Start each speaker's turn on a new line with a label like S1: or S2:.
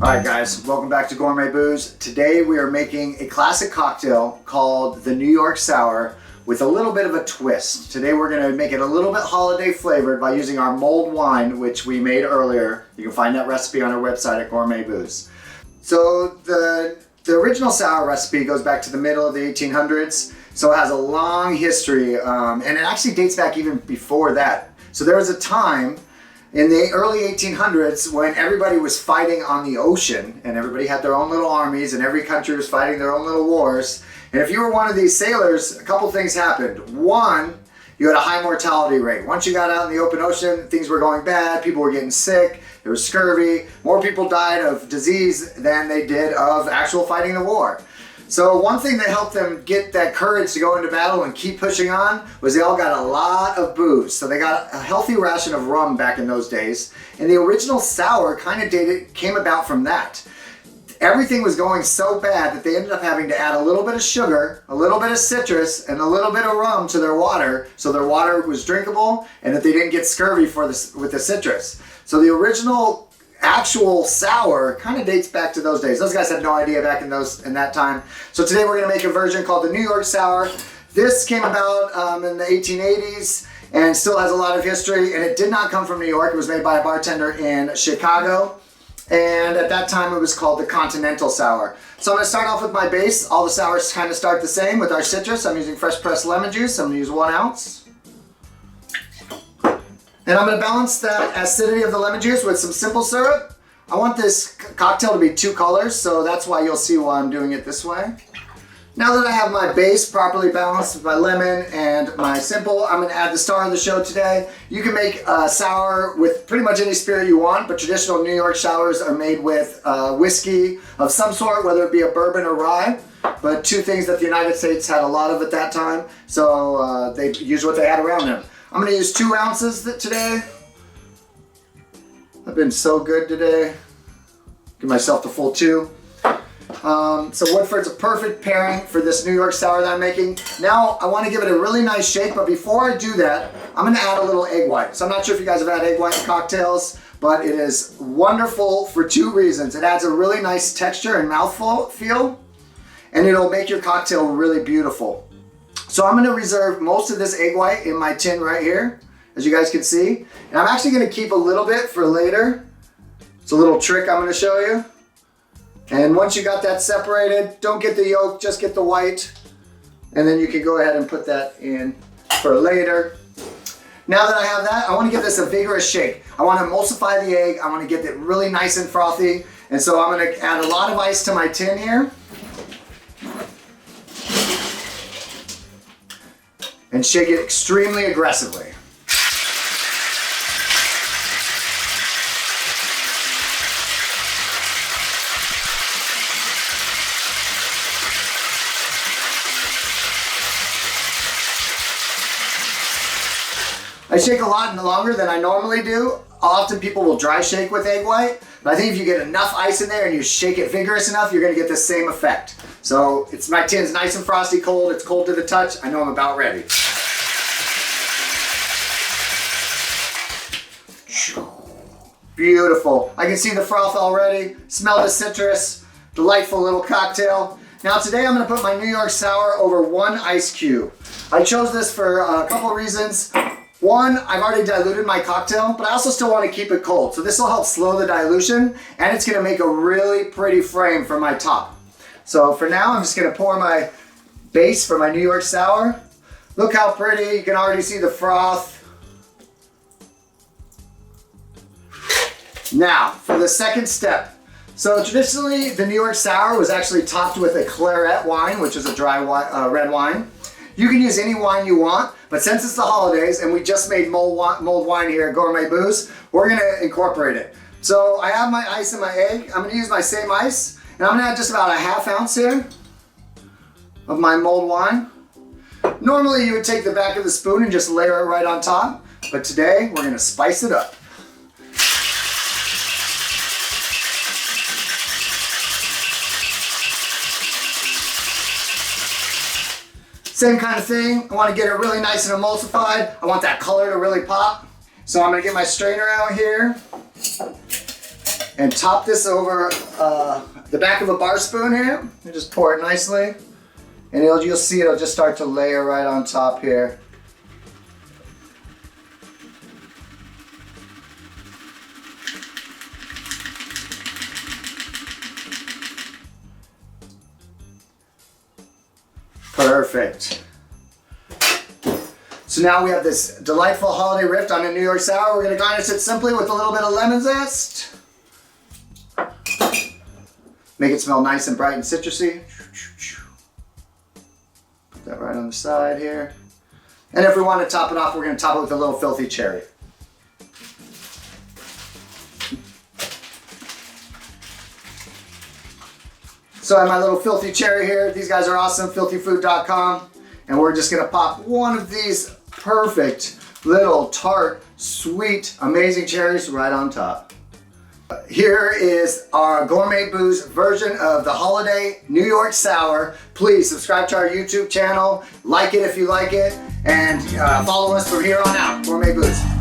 S1: Alright guys, welcome back to Gourmet Booze. Today we are making a classic cocktail called the New York Sour with a little bit of a twist. Today we're going to make it a little bit holiday flavored by using our mulled wine, which we made earlier. You can find that recipe on our website at Gourmet Booze. So the original sour recipe goes back to the middle of the 1800s, so it has a long history, and it actually dates back even before that. So there was a time in the early 1800s when everybody was fighting on the ocean and everybody had their own little armies and every country was fighting their own little wars. And if you were one of these sailors, a couple things happened. One, you had a high mortality rate. Once you got out in the open ocean, things were going bad, people were getting sick, there was scurvy, more people died of disease than they did of actual fighting the war. So one thing that helped them get that courage to go into battle and keep pushing on was they all got a lot of booze. So they got a healthy ration of rum back in those days. And the original sour kind of came about from that. Everything was going so bad that they ended up having to add a little bit of sugar, a little bit of citrus, and a little bit of rum to their water so their water was drinkable and that they didn't get scurvy with the citrus. So the original actual sour kind of dates back to those days. Those guys had no idea back in that time. So today we're going to make a version called the New York Sour. This came about in the 1880s and still has a lot of history, and it did not come from New York. It was made by a bartender in Chicago, and at that time it was called the Continental Sour. So I'm going to start off with my base. All the sours kind of start the same with our citrus. I'm using fresh pressed lemon juice. I'm going to use 1 ounce. And I'm going to balance that acidity of the lemon juice with some simple syrup. I want this cocktail to be 2 colors, so that's why you'll see why I'm doing it this way. Now that I have my base properly balanced with my lemon and my simple, I'm going to add the star of the show today. You can make a sour with pretty much any spirit you want, but traditional New York sours are made with whiskey of some sort, whether it be a bourbon or rye. But 2 things that the United States had a lot of at that time, so they used what they had around them. I'm going to use 2 ounces today. I've been so good today. Give myself the full 2. So Woodford's a perfect pairing for this New York Sour that I'm making. Now I want to give it a really nice shake, but before I do that, I'm going to add a little egg white. So I'm not sure if you guys have had egg white in cocktails, but it is wonderful for 2 reasons. It adds a really nice texture and mouthfeel, and it'll make your cocktail really beautiful. So I'm going to reserve most of this egg white in my tin right here, as you guys can see. And I'm actually going to keep a little bit for later. It's a little trick I'm going to show you. And once you got that separated, don't get the yolk, just get the white. And then you can go ahead and put that in for later. Now that I have that, I want to give this a vigorous shake. I want to emulsify the egg. I want to get it really nice and frothy. And so I'm going to add a lot of ice to my tin here. And shake it extremely aggressively. I shake a lot longer than I normally do. Often people will dry shake with egg white, but I think if you get enough ice in there and you shake it vigorous enough, you're going to get the same effect. So my tin's nice and frosty cold. It's cold to the touch. I know I'm about ready. Beautiful. I can see the froth already. Smell the citrus. Delightful little cocktail. Now today I'm going to put my New York Sour over 1 ice cube. I chose this for a couple reasons. One, I've already diluted my cocktail, but I also still want to keep it cold. So this will help slow the dilution, and it's going to make a really pretty frame for my top. So for now, I'm just going to pour my base for my New York Sour. Look how pretty. You can already see the froth. Now, for the second step. So traditionally, the New York Sour was actually topped with a claret wine, which is a dry red wine. You can use any wine you want, but since it's the holidays and we just made mulled wine here at Gourmet Booze, we're going to incorporate it. So I have my ice and my egg. I'm going to use my same ice, and I'm going to add just about a ½ ounce here of my mulled wine. Normally you would take the back of the spoon and just layer it right on top, but today we're going to spice it up. Same kind of thing. I want to get it really nice and emulsified. I want that color to really pop. So I'm going to get my strainer out here. and top this over the back of a bar spoon here. And just pour it nicely. And you'll see it'll just start to layer right on top here. Perfect. So now we have this delightful holiday riff on a New York Sour. We're going to garnish it simply with a little bit of lemon zest. Make it smell nice and bright and citrusy. Put that right on the side here. And if we want to top it off, we're going to top it with a little filthy cherry. So I have my little filthy cherry here. These guys are awesome, filthyfood.com. And we're just gonna pop one of these perfect little tart, sweet, amazing cherries right on top. Here is our Gourmet Booze version of the holiday New York Sour. Please subscribe to our YouTube channel, like it if you like it, and follow us from here on out, Gourmet Booze.